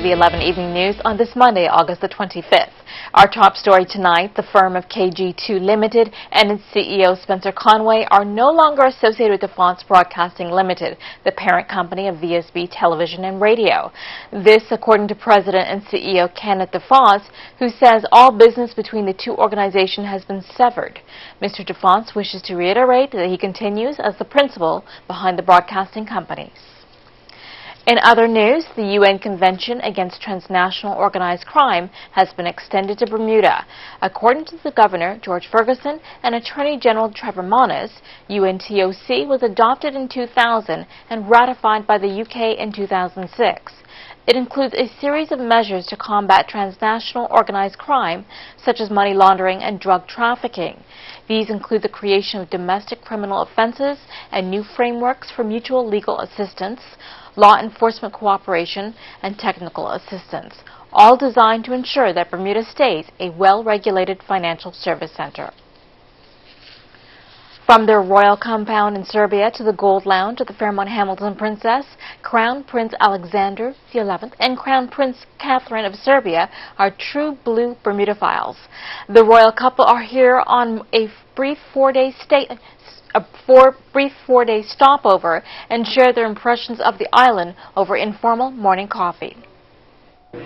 TV 11 Evening News on this Monday, August the 25th. Our top story tonight, the firm of KG2 Limited and its CEO Spencer Conway are no longer associated with Defonce Broadcasting Limited, the parent company of Vsb Television and Radio. This, according to President and CEO Kenneth Defonce, who says all business between the two organizations has been severed. Mr. Defonce wishes to reiterate that he continues as the principal behind the broadcasting companies. In other news, the UN Convention Against Transnational Organized Crime has been extended to Bermuda. According to the Governor, George Ferguson, and Attorney General Trevor Moniz, UNTOC was adopted in 2000 and ratified by the UK in 2006. It includes a series of measures to combat transnational organized crime, such as money laundering and drug trafficking. These include the creation of domestic criminal offenses and new frameworks for mutual legal assistance, law enforcement cooperation, and technical assistance, all designed to ensure that Bermuda stays a well-regulated financial service center. From their royal compound in Serbia to the Gold Lounge at the Fairmont Hamilton Princess, Crown Prince Alexander XI and Crown Prince Catherine of Serbia are true blue Bermudaphiles. The royal couple are here on a brief four-day stopover and share their impressions of the island over informal morning coffee.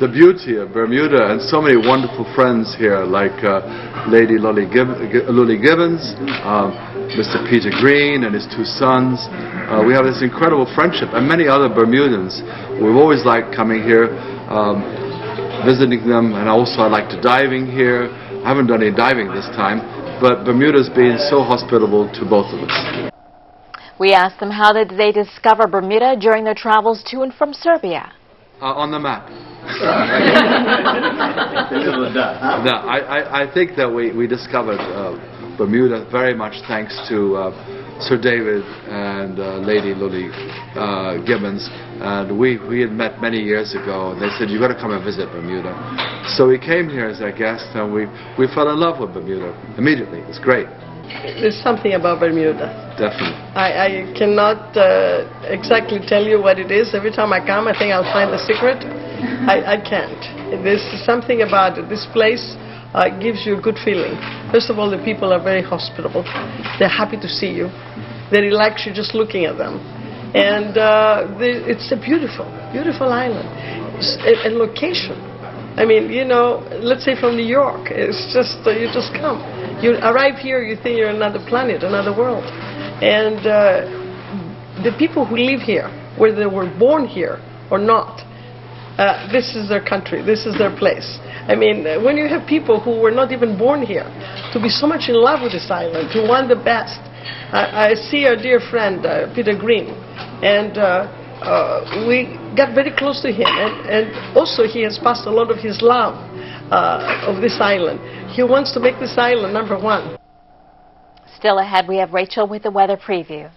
The beauty of Bermuda and so many wonderful friends here like Lady Lully Gibbons, Mr. Peter Green and his two sons. We have this incredible friendship, and many other Bermudans. We've always liked coming here, visiting them, and also I like to diving here. I haven't done any diving this time, but Bermuda's been so hospitable to both of us. We asked them how did they discover Bermuda during their travels to and from Serbia. On the map. No, I think that we discovered Bermuda very much thanks to Sir David and Lady Lully Gibbons, and we had met many years ago, and they said, you've got to come and visit Bermuda. So we came here as their guest, and we fell in love with Bermuda immediately. It's great. There's something about Bermuda. Definitely. I cannot exactly tell you what it is. Every time I come, I think I'll find the secret. I can't. There's something about it. This place gives you a good feeling. First of all, the people are very hospitable. They're happy to see you. They relax you just looking at them. And it's a beautiful, beautiful island. A location. I mean, you know, let's say from New York, it's just, you just come. You arrive here, you think you're another planet, another world. And the people who live here, whether they were born here or not, this is their country, this is their place. I mean, when you have people who were not even born here, to be so much in love with this island, to want the best. I see our dear friend, Peter Green, and we got very close to him, and also he has passed a lot of his love of this island. He wants to make this island number one. Still ahead, we have Rachel with the weather preview.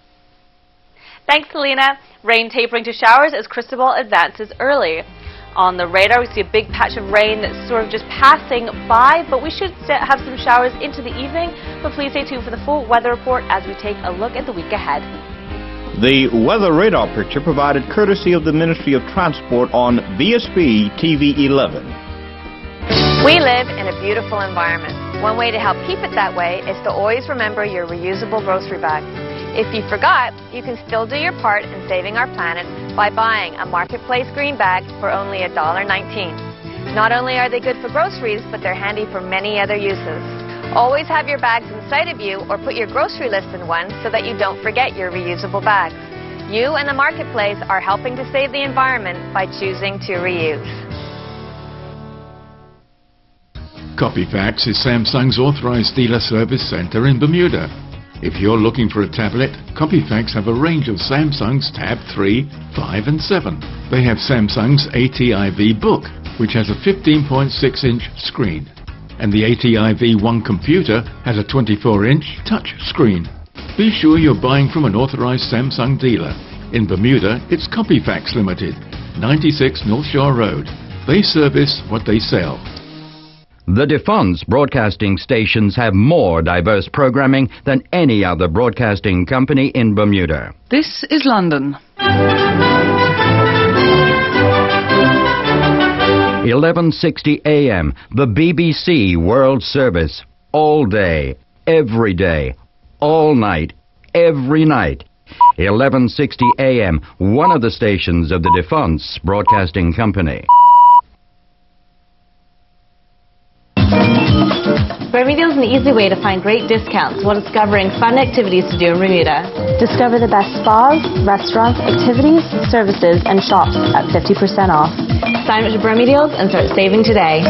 Thanks, Selena. Rain tapering to showers as Cristobal advances early. On the radar, we see a big patch of rain that's sort of just passing by, but we should have some showers into the evening. But please stay tuned for the full weather report as we take a look at the week ahead. The weather radar picture provided courtesy of the Ministry of Transport on Vsb TV 11. We live in a beautiful environment. One way to help keep it that way is to always remember your reusable grocery bag. If you forgot, you can still do your part in saving our planet by buying a Marketplace green bag for only $1.19. Not only are they good for groceries, but they're handy for many other uses. Always have your bags in sight of you or put your grocery list in one so that you don't forget your reusable bags. You and the Marketplace are helping to save the environment by choosing to reuse. Copyfax is Samsung's authorized dealer service center in Bermuda. If you're looking for a tablet, Copyfax have a range of Samsung's Tab 3, 5 and 7. They have Samsung's ATIV Book, which has a 15.6-inch screen. And the ATIV One computer has a 24-inch touch screen. Be sure you're buying from an authorized Samsung dealer. In Bermuda, it's Copyfax Limited, 96 North Shore Road. They service what they sell. The Defonce broadcasting stations have more diverse programming than any other broadcasting company in Bermuda. This is London. 11:60 a.m. The BBC World Service. All day, every day, all night, every night. 11:60 a.m. One of the stations of the Defense Broadcasting Company. Bermuda is an easy way to find great discounts while discovering fun activities to do in Bermuda. Discover the best spas, restaurants, activities, services, and shops at 50% off. Sign up to Bermuda and start saving today.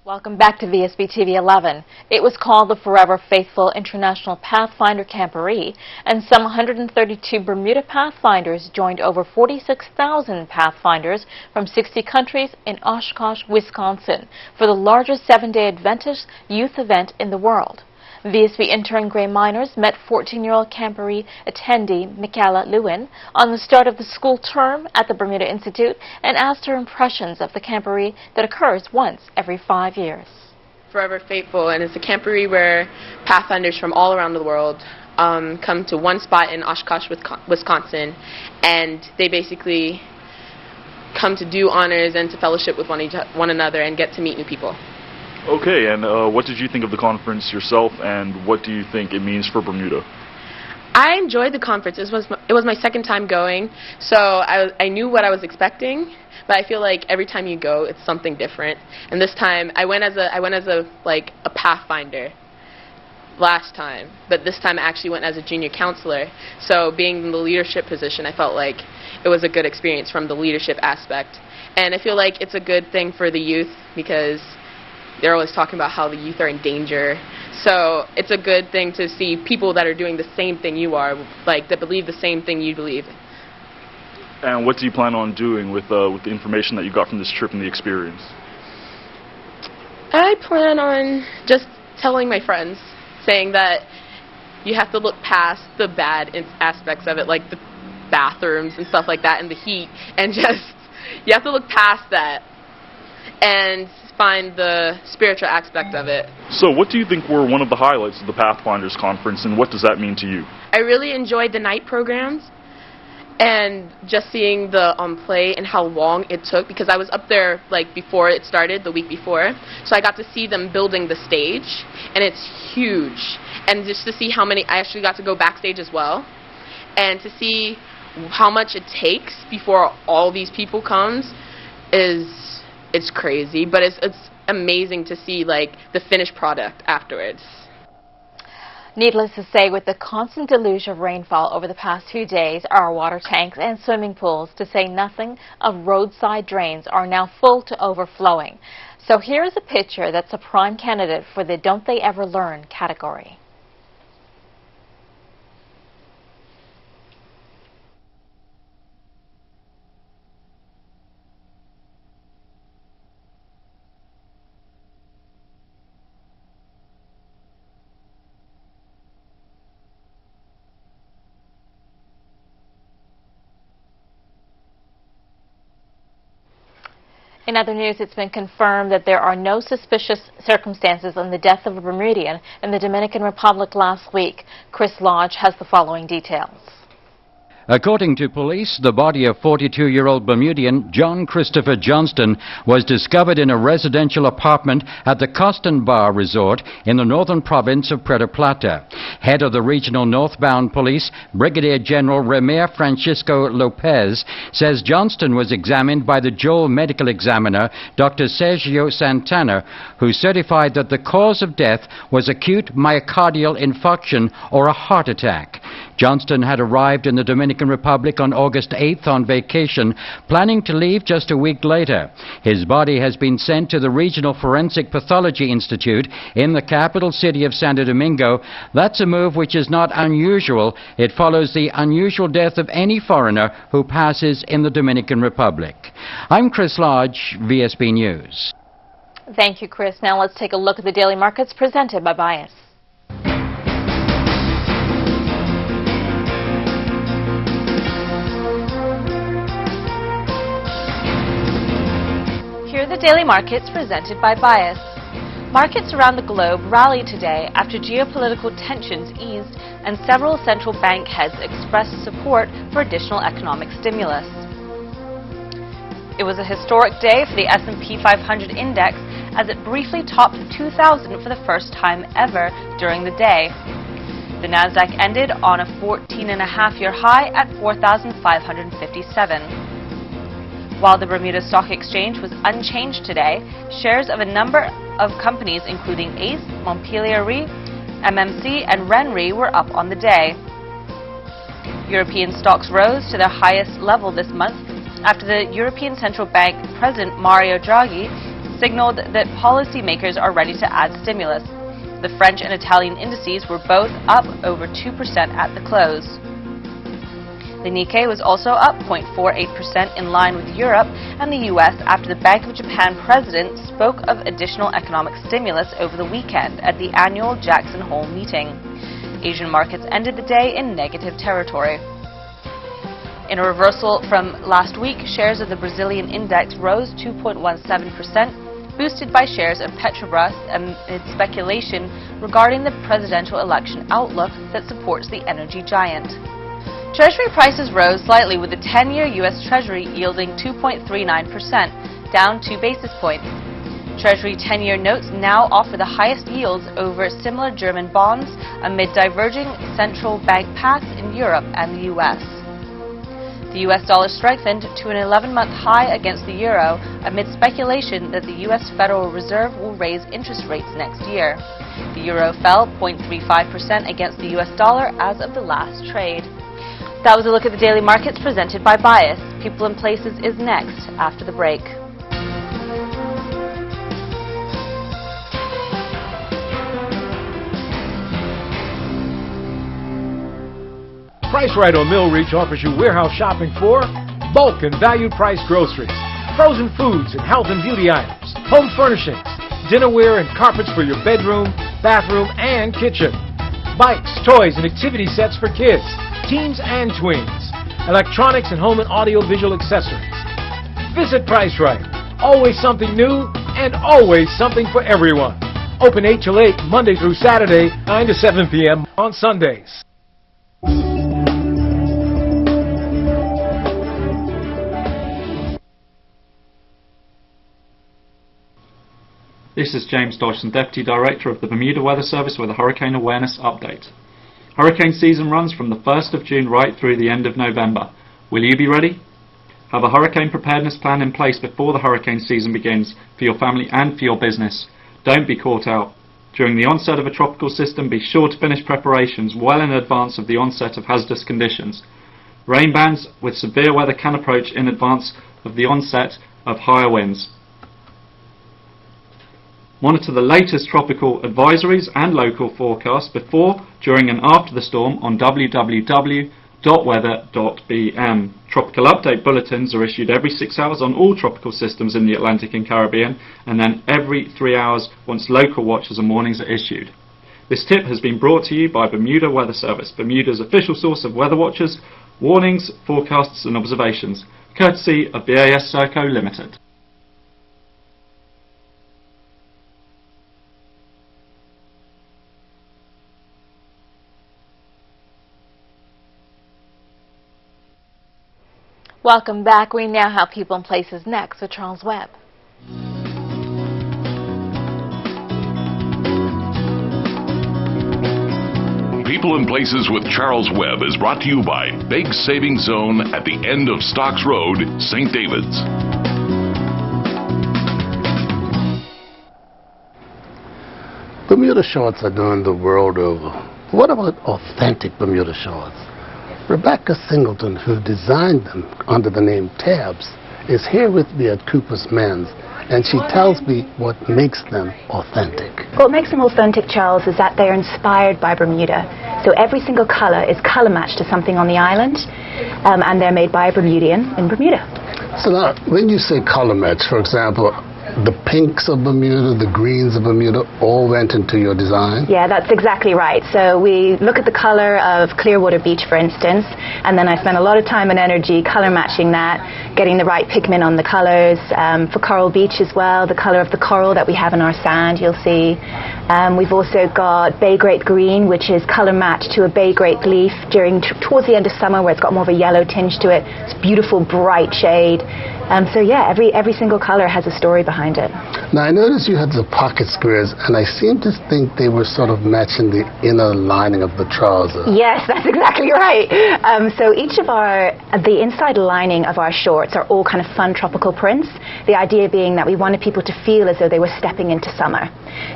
Welcome back to Vsb TV 11. It was called the Forever Faithful International Pathfinder Camporee, and some 132 Bermuda Pathfinders joined over 46,000 Pathfinders from 60 countries in Oshkosh, Wisconsin, for the largest 7-day Adventist youth event in the world. VSB intern Gray Miners met 14-year-old Camporee attendee Michaela Lewin on the start of the school term at the Bermuda Institute and asked her impressions of the Camporee that occurs once every 5 years. Forever Faithful, and it's a Camporee where Pathfinders from all around the world come to one spot in Oshkosh, Wisconsin, and they basically come to do honors and to fellowship with one another and get to meet new people. Okay, and what did you think of the conference yourself, and what do you think it means for Bermuda? I enjoyed the conference. It was my second time going, so I knew what I was expecting, but I feel like every time you go, it's something different. And this time, I went as a Pathfinder last time, but this time I actually went as a junior counselor. So being in the leadership position, I felt like it was a good experience from the leadership aspect. And I feel like it's a good thing for the youth because they're always talking about how the youth are in danger. So it's a good thing to see people that are doing the same thing you are, like that believe the same thing you believe. And what do you plan on doing with the information that you got from this trip and the experience? I plan on just telling my friends, saying that you have to look past the bad aspects of it, like the bathrooms and stuff like that and the heat, and just, you have to look past that and find the spiritual aspect of it. So what do you think were one of the highlights of the Pathfinders Conference, and what does that mean to you? I really enjoyed the night programs and just seeing the play and how long it took, because I was up there like before it started, the week before, so I got to see them building the stage, and it's huge. And just to see how many, I actually got to go backstage as well, and to see how much it takes before all these people comes it's crazy, but it's amazing to see like the finished product afterwards. Needless to say, with the constant deluge of rainfall over the past few days, our water tanks and swimming pools, to say nothing of roadside drains, are now full to overflowing. So here is a picture that's a prime candidate for the Don't They Ever Learn category. In other news, it's been confirmed that there are no suspicious circumstances on the death of a Bermudian in the Dominican Republic last week. Chris Lodge has the following details. According to police, the body of 42-year-old Bermudian John Christopher Johnston was discovered in a residential apartment at the Coston Bar Resort in the northern province of Puerto Plata. Head of the regional northbound police, Brigadier General Remer Francisco Lopez, says Johnston was examined by the Joel medical examiner, Dr. Sergio Santana, who certified that the cause of death was acute myocardial infarction or a heart attack. Johnston had arrived in the Dominican Republic on August 8th on vacation, planning to leave just a week later. His body has been sent to the Regional Forensic Pathology Institute in the capital city of Santo Domingo. That's a move which is not unusual. It follows the unusual death of any foreigner who passes in the Dominican Republic. I'm Chris Lodge, VSB News. Thank you, Chris. Now let's take a look at the daily markets presented by Bias. Here are the daily markets presented by Bias. Markets around the globe rallied today after geopolitical tensions eased and several central bank heads expressed support for additional economic stimulus. It was a historic day for the S&P 500 index as it briefly topped 2,000 for the first time ever during the day. The Nasdaq ended on a 14.5-year high at 4,557. While the Bermuda Stock Exchange was unchanged today, shares of a number of companies including Ace, Montpelier Re, MMC and RenRe were up on the day. European stocks rose to their highest level this month after the European Central Bank President Mario Draghi signaled that policymakers are ready to add stimulus. The French and Italian indices were both up over 2% at the close. The Nikkei was also up 0.48% in line with Europe and the U.S. after the Bank of Japan president spoke of additional economic stimulus over the weekend at the annual Jackson Hole meeting. Asian markets ended the day in negative territory. In a reversal from last week, shares of the Brazilian index rose 2.17%, boosted by shares of Petrobras amid speculation regarding the presidential election outlook that supports the energy giant. Treasury prices rose slightly with the 10-year U.S. Treasury yielding 2.39%, down 2 basis points. Treasury 10-year notes now offer the highest yields over similar German bonds amid diverging central bank paths in Europe and the U.S. The U.S. dollar strengthened to an 11-month high against the euro amid speculation that the U.S. Federal Reserve will raise interest rates next year. The euro fell 0.35% against the U.S. dollar as of the last trade. That was a look at the daily markets presented by Bias. People and Places is next after the break. Price Right on Millreach offers you warehouse shopping for bulk and value price groceries, frozen foods and health and beauty items, home furnishings, dinnerware and carpets for your bedroom, bathroom and kitchen, bikes, toys and activity sets for kids, teens and tweens, electronics and home and audio-visual accessories. Visit Price Right. Always something new and always something for everyone. Open 8 till 8, Monday through Saturday, 9 to 7 p.m. on Sundays. This is James Dodgson, Deputy Director of the Bermuda Weather Service with a Hurricane Awareness Update. Hurricane season runs from the 1st of June right through the end of November. Will you be ready? Have a hurricane preparedness plan in place before the hurricane season begins for your family and for your business. Don't be caught out. During the onset of a tropical system, be sure to finish preparations well in advance of the onset of hazardous conditions. Rain bands with severe weather can approach in advance of the onset of higher winds. Monitor the latest tropical advisories and local forecasts before, during and after the storm on www.weather.bm. Tropical update bulletins are issued every 6 hours on all tropical systems in the Atlantic and Caribbean, and then every 3 hours once local watches and warnings are issued. This tip has been brought to you by Bermuda Weather Service, Bermuda's official source of weather watches, warnings, forecasts and observations, courtesy of BAS Serco Limited. Welcome back. We now have People and Places next with Charles Webb. People and Places with Charles Webb is brought to you by Big Savings Zone at the end of Stocks Road, St. David's. Bermuda shorts are known the world over. What about authentic Bermuda shorts? Rebecca Singleton, who designed them under the name Tabs, is here with me at Cooper's Men's, and she tells me what makes them authentic. What makes them authentic, Charles, is that they're inspired by Bermuda. So every single color is color matched to something on the island, and they're made by a Bermudian in Bermuda. So now, when you say color match, for example, the pinks of Bermuda, the greens of Bermuda, all went into your design? Yeah, that's exactly right. So we look at the color of Clearwater Beach, for instance, and then I spend a lot of time and energy color matching that getting the right pigment on the colors. For Coral Beach as well, the color of the coral that we have in our sand, you'll see. We've also got Bay Grape Green, which is color matched to a Bay Grape leaf towards the end of summer, where it's got more of a yellow tinge to it. It's a beautiful, bright shade. So yeah, every single color has a story behind it. Now I noticed you had the pocket squares, and I seem to think they were sort of matching the inner lining of the trouser. Yes, that's exactly right. So each of the inside lining of our shorts are all kind of fun tropical prints. The idea being that we wanted people to feel as though they were stepping into summer.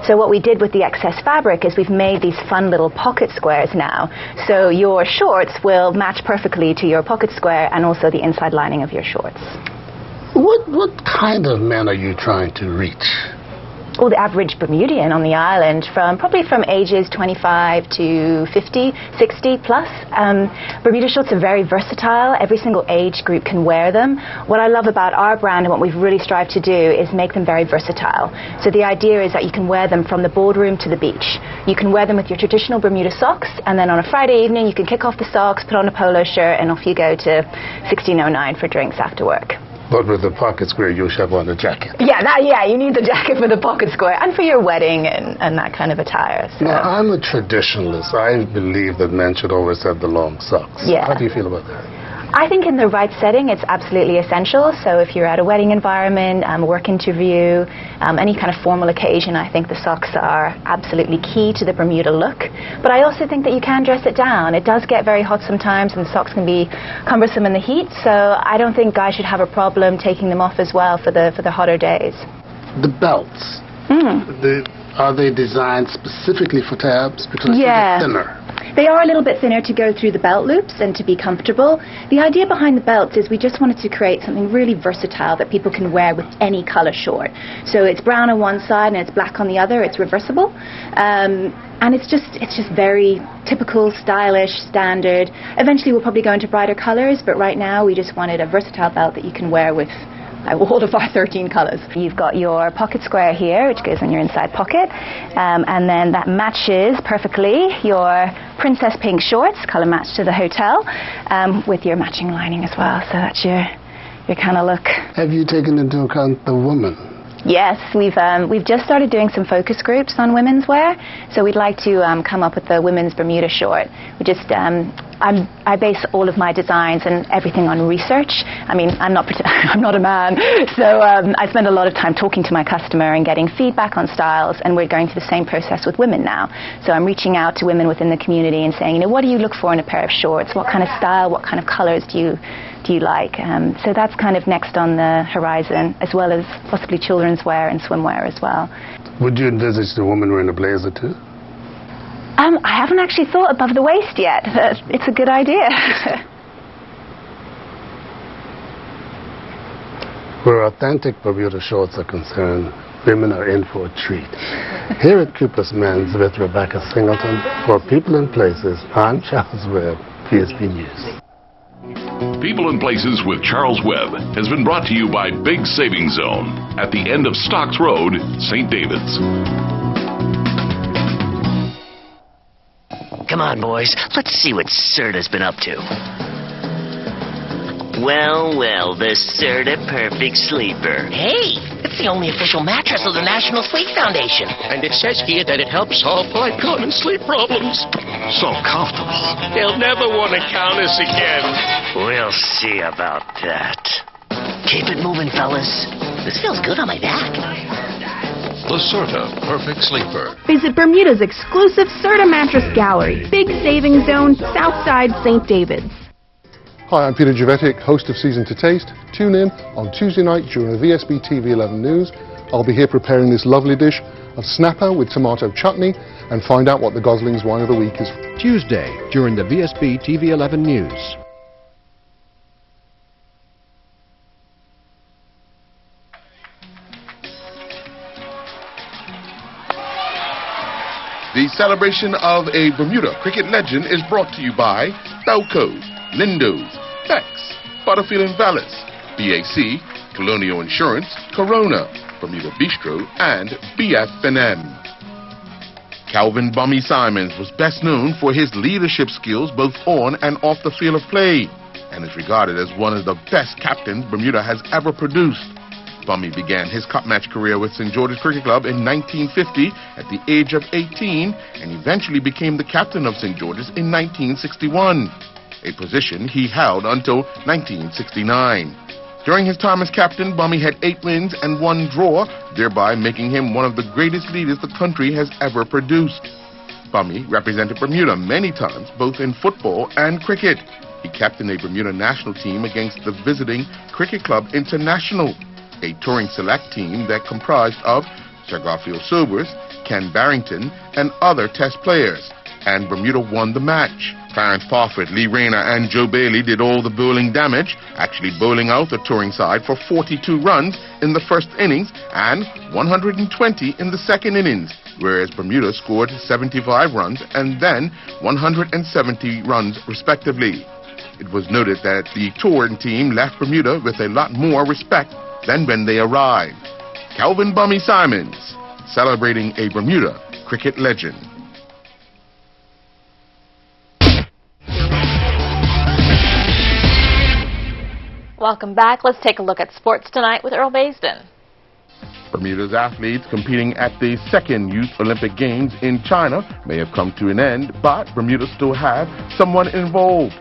So what we did with the excess fabric is we've made these fun little pocket squares now. So your shorts will match perfectly to your pocket square and also the inside lining of your shorts. What kind of men are you trying to reach? Well, the average Bermudian on the island, probably from ages 25 to 50, 60 plus. Bermuda shorts are very versatile. Every single age group can wear them. What I love about our brand and what we've really strived to do is make them very versatile. So the idea is that you can wear them from the boardroom to the beach. You can wear them with your traditional Bermuda socks, and then on a Friday evening you can kick off the socks, put on a polo shirt, and off you go to 1609 for drinks after work. But with the pocket square, you should have on a jacket. Yeah, you need the jacket for the pocket square and for your wedding and that kind of attire. So. Now, I'm a traditionalist. I believe that men should always have the long socks. Yeah. How do you feel about that? I think in the right setting, it's absolutely essential. So if you're at a wedding environment, a work interview, any kind of formal occasion, I think the socks are absolutely key to the Bermuda look. But I also think that you can dress it down. It does get very hot sometimes, and socks can be cumbersome in the heat. So I don't think guys should have a problem taking them off as well for the hotter days. The belts. Are they designed specifically for tabs? Because they're thinner. They are a little bit thinner to go through the belt loops and to be comfortable. The idea behind the belts is we just wanted to create something really versatile that people can wear with any color short. So it's brown on one side and it's black on the other. It's reversible. And it's just very typical, stylish, standard. Eventually we'll probably go into brighter colors, but right now we just wanted a versatile belt that you can wear with all of our 13 colors. You've got your pocket square here, which goes in your inside pocket, and then that matches perfectly your princess pink shorts, color matched to the hotel, with your matching lining as well. So that's your kind of look. Have you taken into account the woman? Yes, we've just started doing some focus groups on women's wear, so we'd like to come up with the women's Bermuda short. We just I base all of my designs and everything on research. I mean, I'm not a man, so I spend a lot of time talking to my customer and getting feedback on styles, and we're going through the same process with women now. So I'm reaching out to women within the community and saying, what do you look for in a pair of shorts? What kind of style, what kind of colors do you like? So that's kind of next on the horizon, as well as possibly children's wear and swimwear as well. Would you envisage the woman wearing a blazer too? I haven't actually thought above the waist yet. It's a good idea. Where authentic Bermuda shorts are concerned, women are in for a treat. Here at Cooper's Men's with Rebecca Singleton, for People and Places, I'm Charles Webb, Vsb News. People and Places with Charles Webb has been brought to you by Big Savings Zone at the end of Stocks Road, St. David's. Come on, boys. Let's see what Serta's been up to. Well, the Serta Perfect Sleeper. Hey, it's the only official mattress of the National Sleep Foundation. And it says here that it helps solve my common sleep problems. So comfortable. They'll never want to count us again. We'll see about that. Keep it moving, fellas. This feels good on my back. The Serta Perfect Sleeper. Visit Bermuda's exclusive Serta Mattress Gallery, Big Savings Zone, Southside St. David's. Hi, I'm Peter Jovetic, host of Season to Taste. Tune in on Tuesday night during the Vsb TV 11 News. I'll be here preparing this lovely dish of snapper with tomato chutney and find out what the Gosling's Wine of the Week is. Tuesday during the Vsb TV 11 News. The celebration of a Bermuda cricket legend is brought to you by Belco, Lindo's, Bex, Butterfield & Vallis, BAC, Colonial Insurance, Corona, Bermuda Bistro, and BF&M. Calvin Bummy Simons was best known for his leadership skills both on and off the field of play. and is regarded as one of the best captains Bermuda has ever produced. Bummy began his cup match career with St. George's Cricket Club in 1950 at the age of 18 and eventually became the captain of St. George's in 1961, a position he held until 1969. During his time as captain, Bummy had 8 wins and 1 draw, thereby making him one of the greatest leaders the country has ever produced. Bummy represented Bermuda many times, both in football and cricket. He captained a Bermuda national team against the visiting Cricket Club International, a touring select team that comprised of Sir Garfield Sobers, Ken Barrington, and other Test players, and Bermuda won the match. Clarence Parfitt, Lee Rayner, and Joe Bailey did all the bowling damage, actually bowling out the touring side for 42 runs in the first innings and 120 in the second innings, whereas Bermuda scored 75 runs and then 170 runs respectively. It was noted that the touring team left Bermuda with a lot more respect than when they arrived. Calvin Bummy Simons, celebrating a Bermuda cricket legend. Welcome back. Let's take a look at sports tonight with Earl Baisden. Bermuda's athletes competing at the second Youth Olympic Games in China may have come to an end, but Bermuda still have someone involved.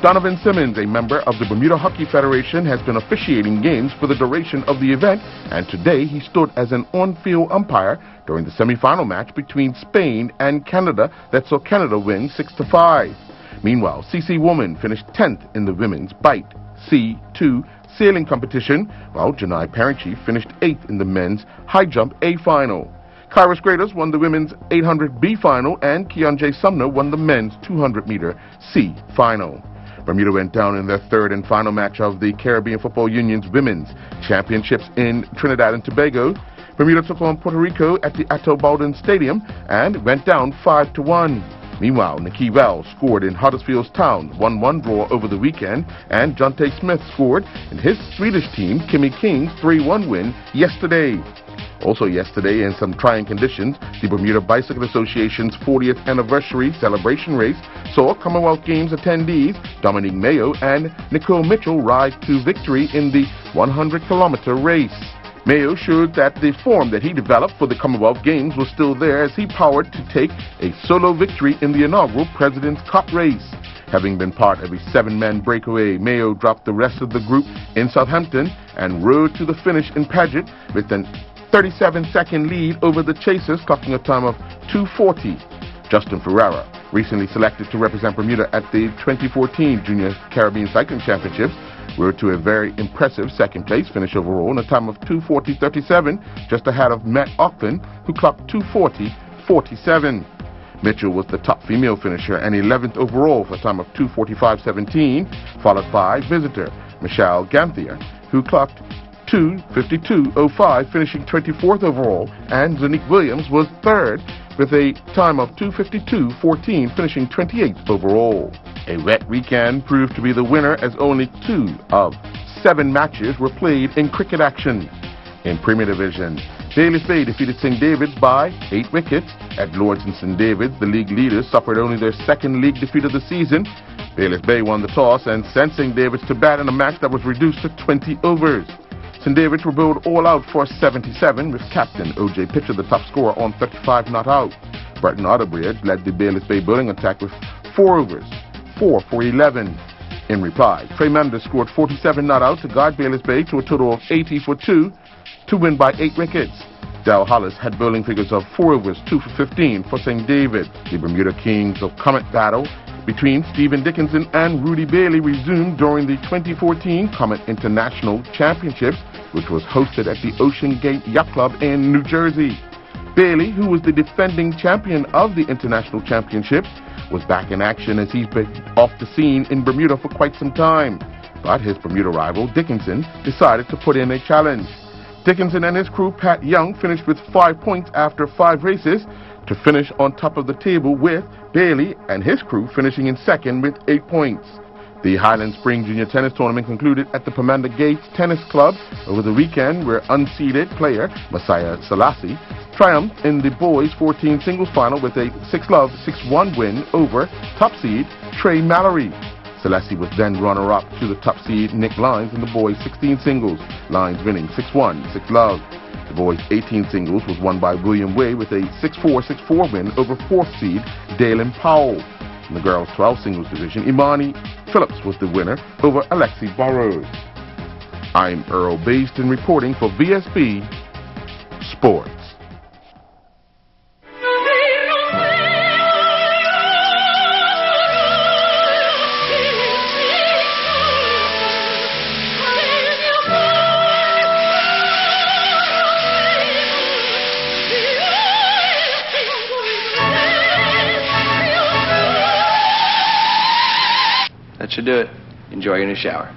Donovan Simmons, a member of the Bermuda Hockey Federation, has been officiating games for the duration of the event, and today he stood as an on-field umpire during the semi-final match between Spain and Canada that saw Canada win 6-5. Meanwhile, CC Woman finished 10th in the women's Bite C2 sailing competition, while Janai Parentchi finished 8th in the men's high jump A final. Kairos Graders won the women's 800B final, and Keon J. Sumner won the men's 200-meter C final. Bermuda went down in their third and final match of the Caribbean Football Union's Women's Championships in Trinidad and Tobago. Bermuda took on Puerto Rico at the Ato Baldwin Stadium and went down 5-1. Meanwhile, Nikki Wells scored in Huddersfield's Town 1-1 draw over the weekend, and Jonte Smith scored in his Swedish team Kimmy King's 3-1 win yesterday. Also yesterday, in some trying conditions, the Bermuda Bicycle Association's 40th anniversary celebration race saw Commonwealth Games attendees Dominique Mayo and Nicole Mitchell ride to victory in the 100-kilometer race. Mayo showed that the form that he developed for the Commonwealth Games was still there as he powered to take a solo victory in the inaugural President's Cup race. Having been part of a 7-man breakaway, Mayo dropped the rest of the group in Southampton and rode to the finish in Paget with an 37-second lead over the chasers, clocking a time of 2:40. Justin Ferreira, recently selected to represent Bermuda at the 2014 Junior Caribbean Cycling Championships, rode to a very impressive second-place finish overall in a time of 2:40.37, just ahead of Matt Auckland, who clocked 2:40.47. Mitchell was the top female finisher and 11th overall for a time of 2:45.17, followed by visitor Michelle Ganthier, who clocked 2:52.05, finishing 24th overall, and Zanique Williams was third with a time of 2:52.14, finishing 28th overall. A wet weekend proved to be the winner as only 2 of 7 matches were played in cricket action. In Premier Division, Bayless Bay defeated St. David's by 8 wickets. At Lords and St. David's, the league leaders suffered only their second league defeat of the season. Bayless Bay won the toss and sent St. David's to bat in a match that was reduced to 20 overs. St. David's were bowled all out for 77, with captain O.J. Pitcher the top scorer on 35 not out. Burton Otterbridge led the Bayless Bay bowling attack with 4 overs, 4 for 11. In reply, Trey Mendes scored 47 not out to guide Bayless Bay to a total of 80 for 2 to win by 8 wickets. Dal Hollis had bowling figures of 4 overs, 2 for 15 for St. David. The Bermuda Kings of Comet battle between Stephen Dickinson and Rudy Bailey resumed during the 2014 Comet International Championships, which was hosted at the Ocean Gate Yacht Club in New Jersey. Bailey, who was the defending champion of the International Championships, was back in action as he's been off the scene in Bermuda for quite some time. But his Bermuda rival, Dickinson, decided to put in a challenge. Dickinson and his crew, Pat Young, finished with 5 points after 5 races to finish on top of the table, with Bailey and his crew finishing in second with 8 points. The Highland Spring Junior Tennis Tournament concluded at the Pomanda Gates Tennis Club over the weekend, where unseeded player Messiah Selassie triumphed in the boys' 14 singles final with a 6-love, 6-1 win over top seed Trey Mallory. Celeste was then runner-up to the top seed Nick Lyons in the boys' 16 singles, Lyons winning 6-1, 6-love. The boys' 18 singles was won by William Way with a 6-4, 6-4 win over 4th seed Dalen Powell. In the girls' 12 singles division, Imani Phillips was the winner over Alexi Burrows. I'm Earl Baston reporting for VSB Sports. That should do it. Enjoy your new shower.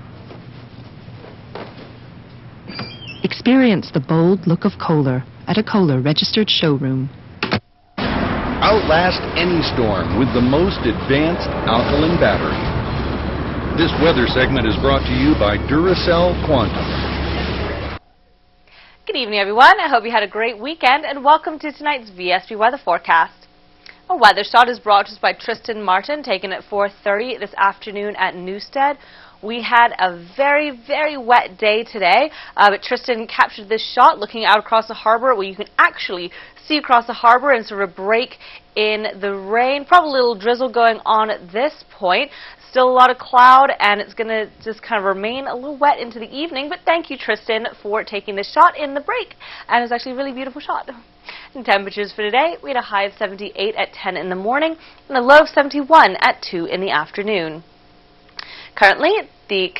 Experience the bold look of Kohler at a Kohler registered showroom. Outlast any storm with the most advanced alkaline battery. This weather segment is brought to you by Duracell Quantum. Good evening, everyone. I hope you had a great weekend, and welcome to tonight's VSB weather forecast. A weather shot is brought to us by Tristan Martin, taken at 4:30 this afternoon at Newstead. We had a very, very wet day today, but Tristan captured this shot looking out across the harbor where you can actually see across the harbor and sort of a break in the rain. Probably a little drizzle going on at this point. Still a lot of cloud, and it's going to just kind of remain a little wet into the evening, but thank you, Tristan, for taking this shot in the break. And it was actually a really beautiful shot. And temperatures for today, we had a high of 78 at 10 in the morning and a low of 71 at 2 in the afternoon. Currently, the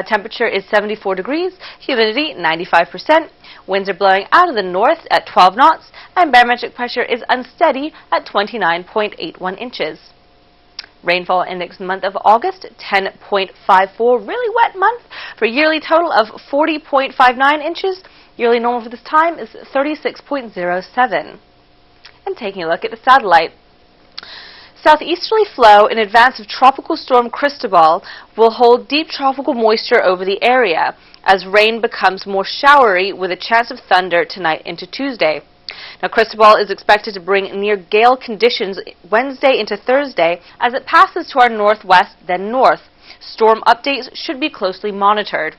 temperature is 74 degrees, humidity 95%, winds are blowing out of the north at 12 knots, and barometric pressure is unsteady at 29.81 inches. Rainfall index month of August, 10.54, really wet month for a yearly total of 40.59 inches. Yearly normal for this time is 36.07. And taking a look at the satellite. Southeasterly flow in advance of Tropical Storm Cristobal will hold deep tropical moisture over the area as rain becomes more showery with a chance of thunder tonight into Tuesday. Now, Cristobal is expected to bring near gale conditions Wednesday into Thursday as it passes to our northwest, then north. Storm updates should be closely monitored.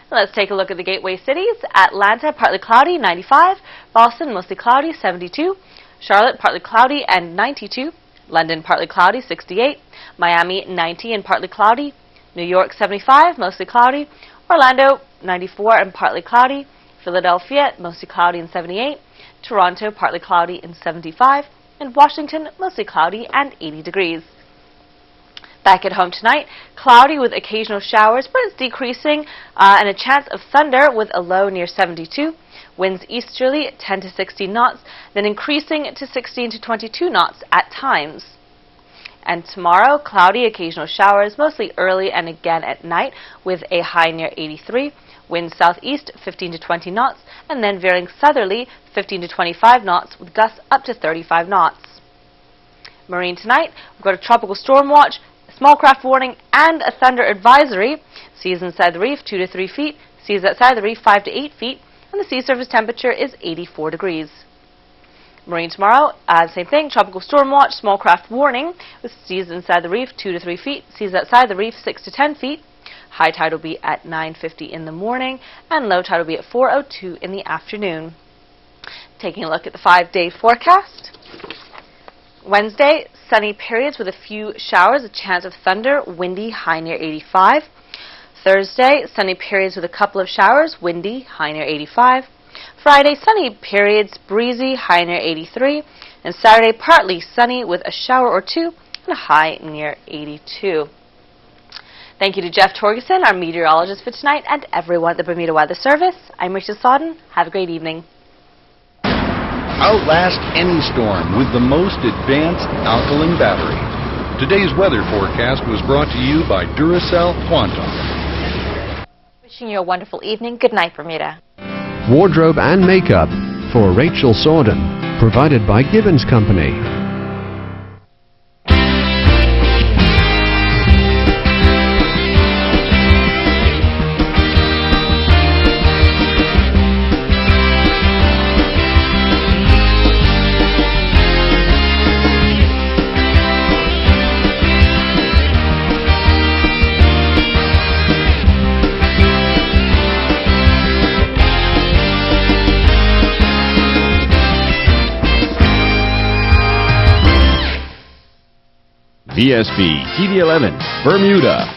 Let's take a look at the gateway cities. Atlanta, partly cloudy, 95. Boston, mostly cloudy, 72. Charlotte, partly cloudy and 92. London, partly cloudy, 68. Miami, 90 and partly cloudy. New York, 75, mostly cloudy. Orlando, 94 and partly cloudy. Philadelphia, mostly cloudy and 78. Toronto, partly cloudy and 75. And Washington, mostly cloudy and 80 degrees. Back at home tonight, cloudy with occasional showers, but it's decreasing, and a chance of thunder with a low near 72. Winds easterly at 10 to 16 knots, then increasing to 16 to 22 knots at times. And tomorrow, cloudy, occasional showers, mostly early and again at night, with a high near 83. Winds southeast 15 to 20 knots, and then veering southerly 15 to 25 knots, with gusts up to 35 knots. Marine tonight, we've got a tropical storm watch, small craft warning, and a thunder advisory. Seas inside the reef 2 to 3 feet, seas outside the reef 5 to 8 feet, and the sea surface temperature is 84 degrees. Marine tomorrow, same thing, tropical storm watch, small craft warning, with seas inside the reef 2 to 3 feet, seas outside the reef 6 to 10 feet. High tide will be at 9:50 in the morning, and low tide will be at 4:02 in the afternoon. Taking a look at the 5-day forecast. Wednesday, sunny periods with a few showers, a chance of thunder, windy, high near 85. Thursday, sunny periods with a couple of showers, windy, high near 85. Friday, sunny periods, breezy, high near 83. And Saturday, partly sunny with a shower or two and a high near 82. Thank you to Jeff Torgerson, our meteorologist for tonight, and everyone at the Bermuda Weather Service. I'm Rachel Sodden. Have a great evening. Outlast any storm with the most advanced alkaline battery. Today's weather forecast was brought to you by Duracell Quantum. Wishing you a wonderful evening. Good night, Bermuda. Wardrobe and makeup for Rachel Sordin, provided by Gibbons Company. Vsb TV 11, Bermuda.